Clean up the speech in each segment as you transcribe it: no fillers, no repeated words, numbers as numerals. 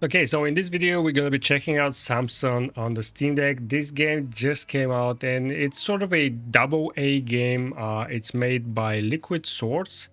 Okay, so in this video, we're going to be checking out Samson on the Steam Deck. This game just came out and it's sort of a double A game. It's made by Liquid Swords.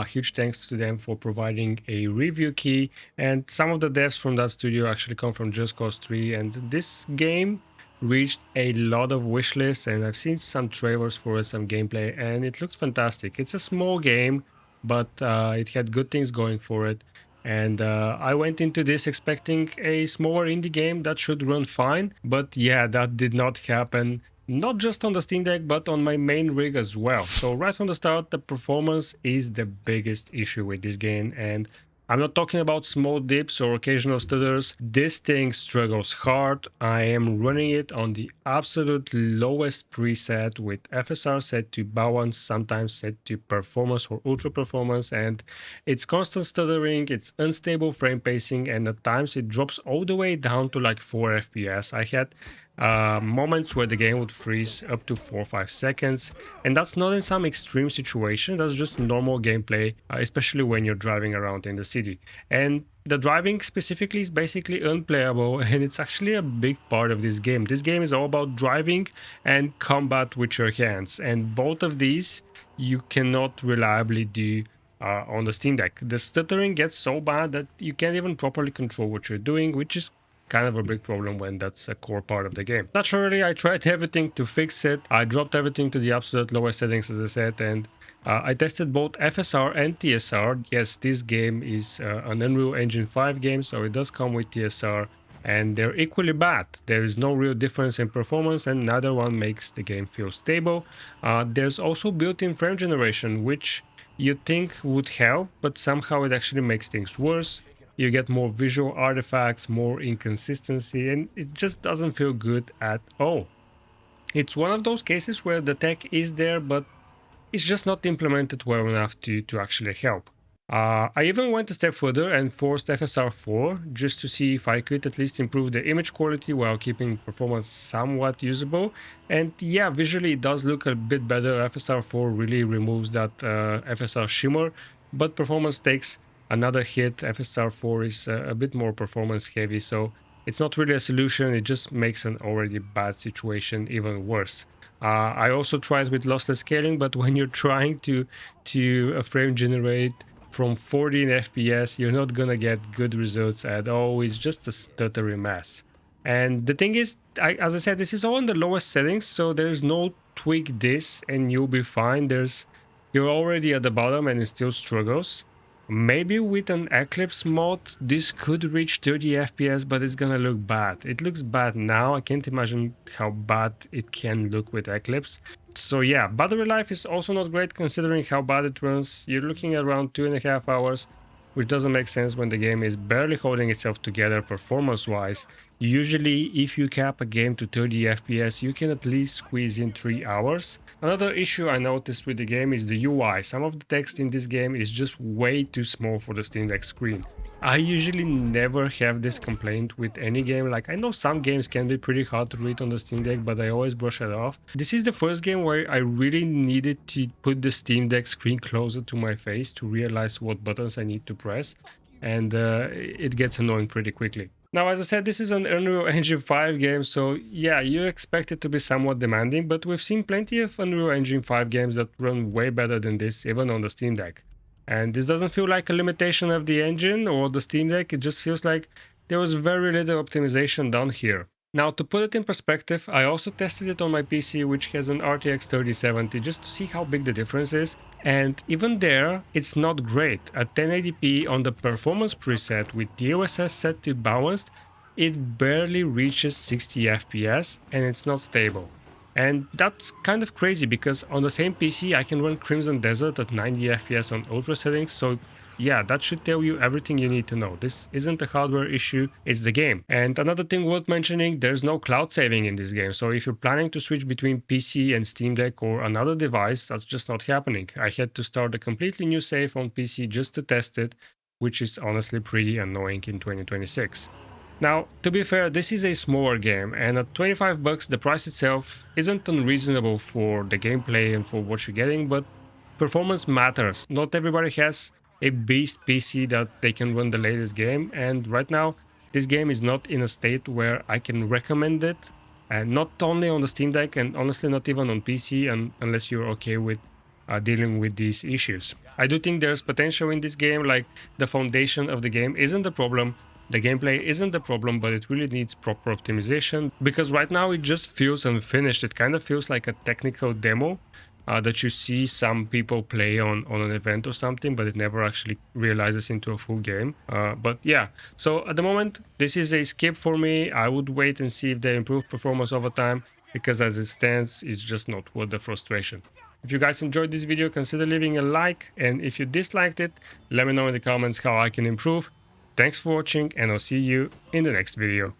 Huge thanks to them for providing a review key. And some of the devs from that studio actually come from Just Cause 3. And this game reached a lot of wish lists, and I've seen some trailers for it, some gameplay, and it looks fantastic. It's a small game, but it had good things going for it. And I went into this expecting a smaller indie game that should run fine. But yeah, that did not happen. Not just on the Steam Deck, but on my main rig as well. So right from the start, the performance is the biggest issue with this game. And I'm not talking about small dips or occasional stutters. This thing struggles hard. I am running it on the absolute lowest preset with FSR set to balance, sometimes set to performance or ultra performance, and it's constant stuttering, it's unstable frame pacing, and at times it drops all the way down to like 4 FPS. I had moments where the game would freeze up to 4 or 5 seconds, and that's not in some extreme situation, that's just normal gameplay, especially when you're driving around in the city. And the driving specifically is basically unplayable, and it's actually a big part of this game. This game is all about driving and combat with your hands, and both of these you cannot reliably do on the Steam Deck. The stuttering gets so bad that you can't even properly control what you're doing, which is kind of a big problem when that's a core part of the game. Naturally, I tried everything to fix it. I dropped everything to the absolute lowest settings, as I said, and I tested both FSR and TSR. Yes, this game is an Unreal Engine 5 game, so it does come with TSR, and they're equally bad. There is no real difference in performance, and neither one makes the game feel stable. There's also built-in frame generation, which you'd think would help, but somehow it actually makes things worse. You get more visual artifacts, more inconsistency, and it just doesn't feel good at all. It's one of those cases where the tech is there, but it's just not implemented well enough to actually help. I even went a step further and forced FSR 4 just to see if I could at least improve the image quality while keeping performance somewhat usable. And yeah, visually it does look a bit better. FSR 4 really removes that FSR shimmer, but performance takes another hit. FSR 4 is a bit more performance heavy, so it's not really a solution. It just makes an already bad situation even worse. I also tried with lossless scaling, but when you're trying to frame generate from 14 FPS, you're not gonna get good results at all. It's just a stuttery mess. And the thing is, as I said, this is all in the lowest settings, so there's no tweak this and you'll be fine. You're already at the bottom and it still struggles. Maybe with an Eclipse mod, this could reach 30 FPS, but it's gonna look bad. It looks bad now. I can't imagine how bad it can look with Eclipse. So yeah, battery life is also not great considering how bad it runs. You're looking at around 2.5 hours, which doesn't make sense when the game is barely holding itself together performance-wise. Usually, if you cap a game to 30 FPS, you can at least squeeze in 3 hours. Another issue I noticed with the game is the UI. Some of the text in this game is just way too small for the Steam Deck screen. I usually never have this complaint with any game. Like, I know some games can be pretty hard to read on the Steam Deck, but I always brush it off. This is the first game where I really needed to put the Steam Deck screen closer to my face to realize what buttons I need to press, and it gets annoying pretty quickly. Now, as I said, this is an Unreal Engine 5 game, so yeah, you expect it to be somewhat demanding, but we've seen plenty of Unreal Engine 5 games that run way better than this, even on the Steam Deck. And this doesn't feel like a limitation of the engine or the Steam Deck, it just feels like there was very little optimization done here. Now, to put it in perspective, I also tested it on my PC, which has an RTX 3070, just to see how big the difference is. And even there, it's not great. At 1080p on the performance preset with DLSS set to balanced, it barely reaches 60 FPS and it's not stable. And that's kind of crazy because on the same PC I can run Crimson Desert at 90 FPS on ultra settings, so yeah, that should tell you everything you need to know. This isn't a hardware issue, it's the game. And another thing worth mentioning, there's no cloud saving in this game. So if you're planning to switch between PC and Steam Deck or another device, that's just not happening. I had to start a completely new save on PC just to test it, which is honestly pretty annoying in 2026. Now, to be fair, this is a smaller game, and at $25, the price itself isn't unreasonable for the gameplay and for what you're getting, but performance matters. Not everybody has a beast PC that they can run the latest game, and right now this game is not in a state where I can recommend it, and not only on the Steam Deck, and honestly not even on PC, unless you're okay with dealing with these issues. I do think there's potential in this game. Like, the foundation of the game isn't the problem, the gameplay isn't the problem, but it really needs proper optimization, because right now it just feels unfinished. It kind of feels like a technical demo that you see some people play on an event or something, but it never actually realizes into a full game. But yeah, so at the moment, this is a skip for me. I would wait and see if they improve performance over time, because as it stands, it's just not worth the frustration. If you guys enjoyed this video, consider leaving a like, and if you disliked it, let me know in the comments how I can improve. Thanks for watching, and I'll see you in the next video.